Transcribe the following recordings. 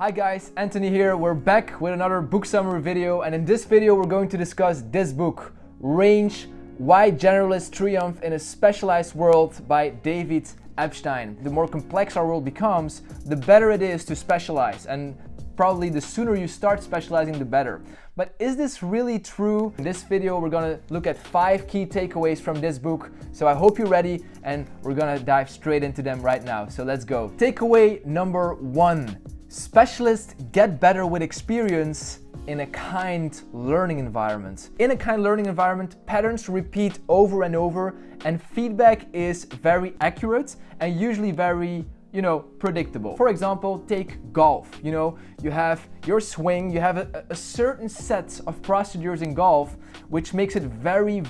Hi guys, Anthony here. We're back with another book summary video, and in this video we're going to discuss this book, Range: Why Generalists Triumph in a Specialized World by David Epstein. The more complex our world becomes, the better it is to specialize, and probably the sooner you start specializing, the better. But is this really true? In this video we're gonna look at 5 key takeaways from this book, so I hope you're ready and we're gonna dive straight into them right now. So let's go. Takeaway number 1. Specialists get better with experience in a kind learning environment. In a kind learning environment, patterns repeat over and over, and feedback is very accurate and usually very, predictable. For example, take golf. You have your swing, you have a certain set of procedures in golf, which makes it very,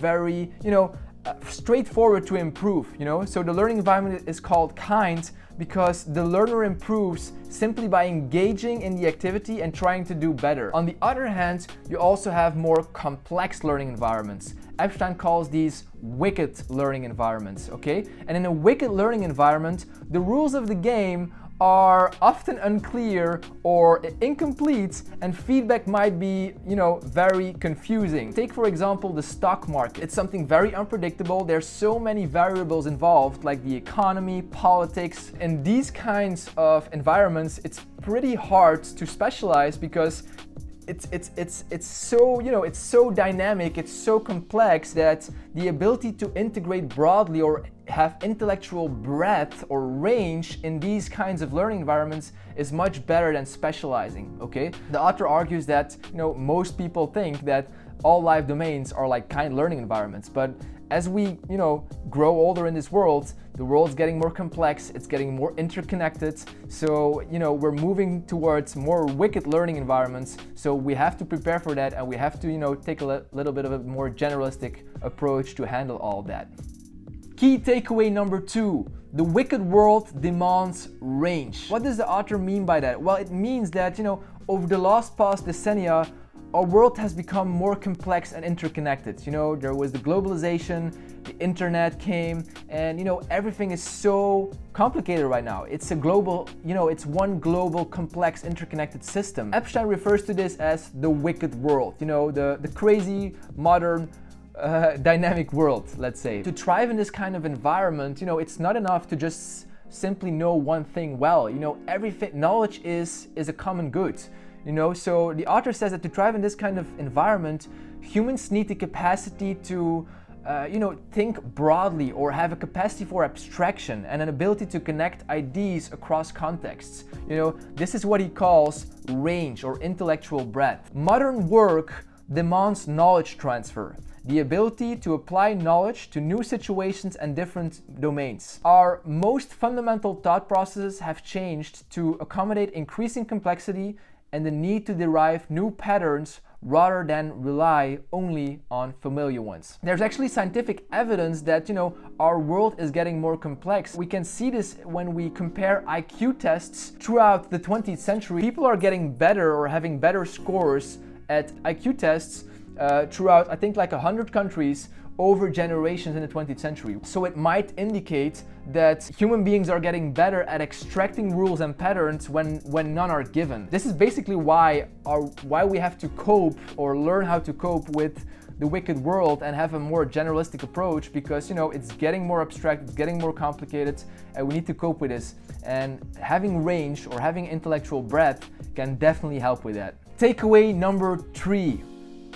straightforward to improve. So the learning environment is called kind because the learner improves simply by engaging in the activity and trying to do better. On the other hand, you also have more complex learning environments. Epstein calls these wicked learning environments, okay? And in a wicked learning environment, the rules of the game are often unclear or incomplete, and feedback might be, very confusing. Take, for example, the stock market. It's something very unpredictable. There's so many variables involved, like the economy, politics. In these kinds of environments, it's pretty hard to specialize because it's so dynamic, it's so complex that the ability to integrate broadly or have intellectual breadth or range in these kinds of learning environments is much better than specializing, okay? The author argues that, most people think that all life domains are like kind learning environments, but as we, grow older in this world, the world's getting more complex, it's getting more interconnected. So, we're moving towards more wicked learning environments. So we have to prepare for that, and we have to, take a little bit of a more generalistic approach to handle all that. Key takeaway number 2. The wicked world demands range. What does the author mean by that? Well, it means that, over the past decennia, our world has become more complex and interconnected. There was the globalization, the internet came, and everything is so complicated right now. It's a global, it's one global, complex, interconnected system. Epstein refers to this as the wicked world, the crazy, modern, dynamic world, let's say. To thrive in this kind of environment, it's not enough to just simply know one thing well. Knowledge is a common good. So the author says that to thrive in this kind of environment, humans need the capacity to, think broadly or have a capacity for abstraction and an ability to connect ideas across contexts. This is what he calls range or intellectual breadth. Modern work demands knowledge transfer, the ability to apply knowledge to new situations and different domains. Our most fundamental thought processes have changed to accommodate increasing complexity and the need to derive new patterns rather than rely only on familiar ones. There's actually scientific evidence that, our world is getting more complex. We can see this when we compare IQ tests throughout the 20th century. People are getting better or having better scores at IQ tests throughout, I think, like 100 countries over generations in the 20th century. So it might indicate that human beings are getting better at extracting rules and patterns when none are given. This is basically why we have to cope or learn how to cope with the wicked world and have a more generalistic approach, because it's getting more abstract, it's getting more complicated, and we need to cope with this. And having range or having intellectual breadth can definitely help with that. Takeaway number 3.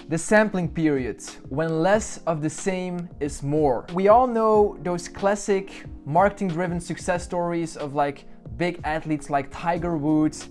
The sampling period, when less of the same is more. We all know those classic marketing-driven success stories of like big athletes like Tiger Woods.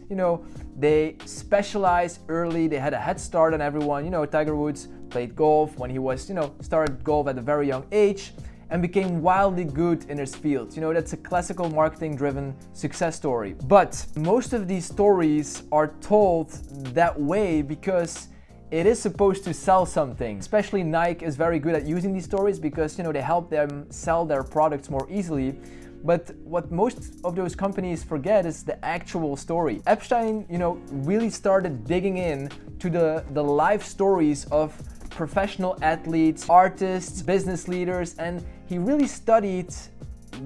They specialized early, they had a head start on everyone. Tiger Woods played golf when he was, started golf at a very young age and became wildly good in his field. That's a classical marketing-driven success story. But most of these stories are told that way because it is supposed to sell something. Especially Nike is very good at using these stories because, they help them sell their products more easily. But what most of those companies forget is the actual story. Epstein, really started digging in to the life stories of professional athletes, artists, business leaders, and he really studied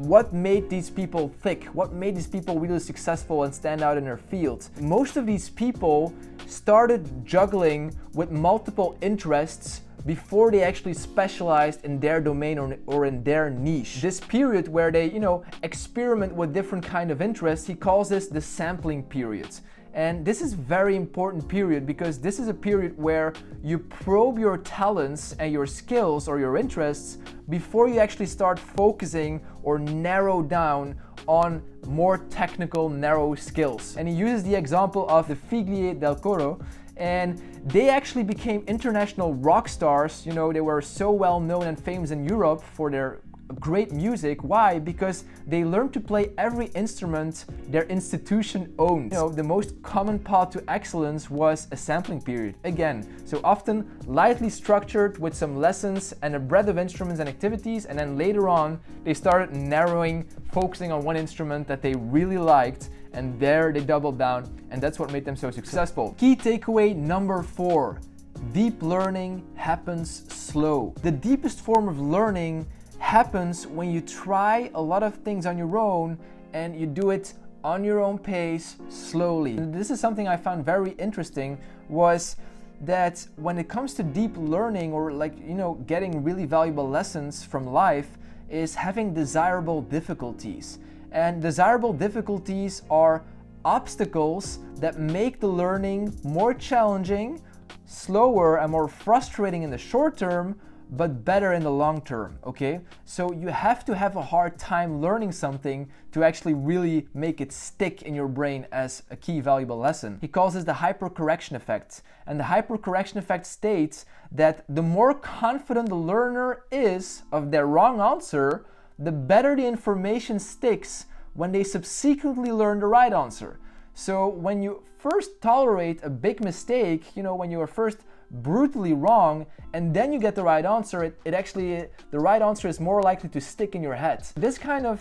what made these people thick, what made these people really successful and stand out in their field. Most of these people started juggling with multiple interests before they actually specialized in their domain or in their niche. This period where they, experiment with different kind of interests, he calls this the sampling period. And this is a very important period because this is a period where you probe your talents and your skills or your interests before you actually start focusing or narrow down on more technical, narrow skills. And he uses the example of the Figlie del Coro, and they actually became international rock stars. They were so well known and famous in Europe for their great music. Why? Because they learned to play every instrument their institution owned. The most common path to excellence was a sampling period. Again, so often lightly structured with some lessons and a breadth of instruments and activities, and then later on they started narrowing, focusing on one instrument that they really liked, and there they doubled down, and that's what made them so successful. Key takeaway number 4, deep learning happens slow. The deepest form of learning happens when you try a lot of things on your own and you do it on your own pace, slowly. And this is something I found very interesting, was that when it comes to deep learning or getting really valuable lessons from life, is having desirable difficulties. And desirable difficulties are obstacles that make the learning more challenging, slower and more frustrating in the short term, but better in the long term, okay? So you have to have a hard time learning something to actually really make it stick in your brain as a key valuable lesson. He calls this the hypercorrection effect. And the hypercorrection effect states that the more confident the learner is of their wrong answer, the better the information sticks when they subsequently learn the right answer. So when you first tolerate a big mistake, when you are first brutally wrong and then you get the right answer, the right answer is more likely to stick in your head. This kind of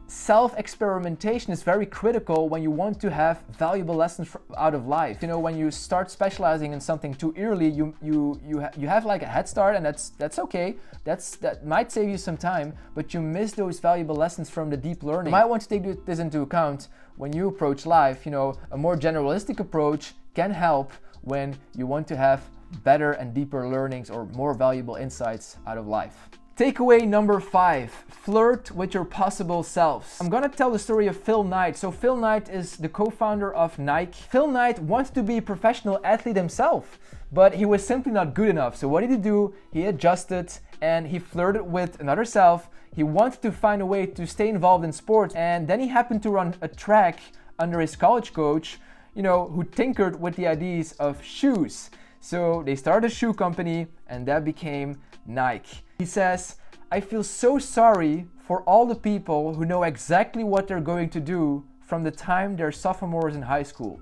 self-experimentation is very critical when you want to have valuable lessons out of life. When you start specializing in something too early, you have like a head start, and that's okay. That might save you some time, but you miss those valuable lessons from the deep learning. You might want to take this into account when you approach life. A more generalistic approach can help when you want to have better and deeper learnings or more valuable insights out of life. Takeaway number 5, flirt with your possible selves. I'm gonna tell the story of Phil Knight. So Phil Knight is the co-founder of Nike. Phil Knight wanted to be a professional athlete himself, but he was simply not good enough. So what did he do? He adjusted and he flirted with another self. He wanted to find a way to stay involved in sports, and then he happened to run a track under his college coach, who tinkered with the ideas of shoes. So they started a shoe company, and that became Nike. He says, I feel so sorry for all the people who know exactly what they're going to do from the time they're sophomores in high school.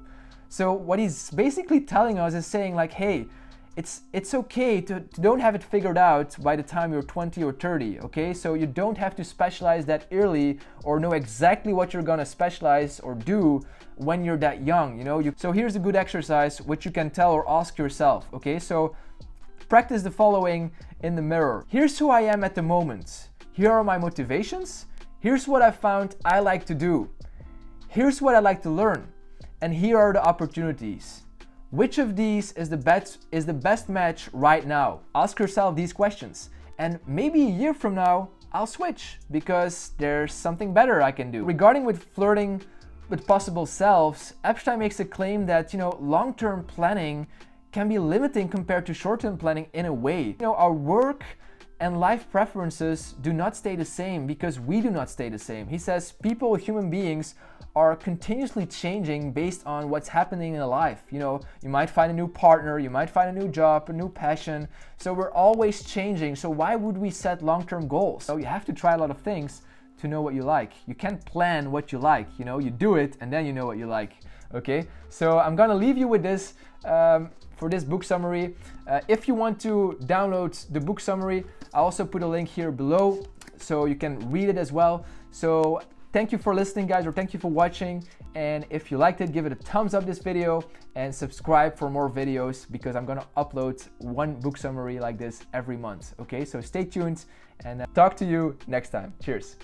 So what he's basically telling us is saying like, hey, it's okay to don't have it figured out by the time you're 20 or 30, okay? So you don't have to specialize that early or know exactly what you're gonna specialize or do when you're that young, So here's a good exercise which you can tell or ask yourself, okay? So practice the following in the mirror. Here's who I am at the moment. Here are my motivations. Here's what I found I like to do. Here's what I like to learn. And here are the opportunities. Which of these is the best match right now? Ask yourself these questions. And maybe a year from now, I'll switch because there's something better I can do. Regarding with flirting with possible selves, Epstein makes a claim that, long-term planning can be limiting compared to short-term planning in a way. Our work and life preferences do not stay the same because we do not stay the same. He says people, human beings, are continuously changing based on what's happening in life. You might find a new partner, you might find a new job, a new passion. So we're always changing. So why would we set long-term goals? So you have to try a lot of things to know what you like. You can't plan what you like, you do it and then you know what you like, okay? So I'm gonna leave you with this for this book summary. If you want to download the book summary, I also put a link here below so you can read it as well. So thank you for listening, guys, or thank you for watching. And if you liked it, give it a thumbs up this video and subscribe for more videos because I'm gonna upload one book summary like this every month, okay? So stay tuned and talk to you next time. Cheers.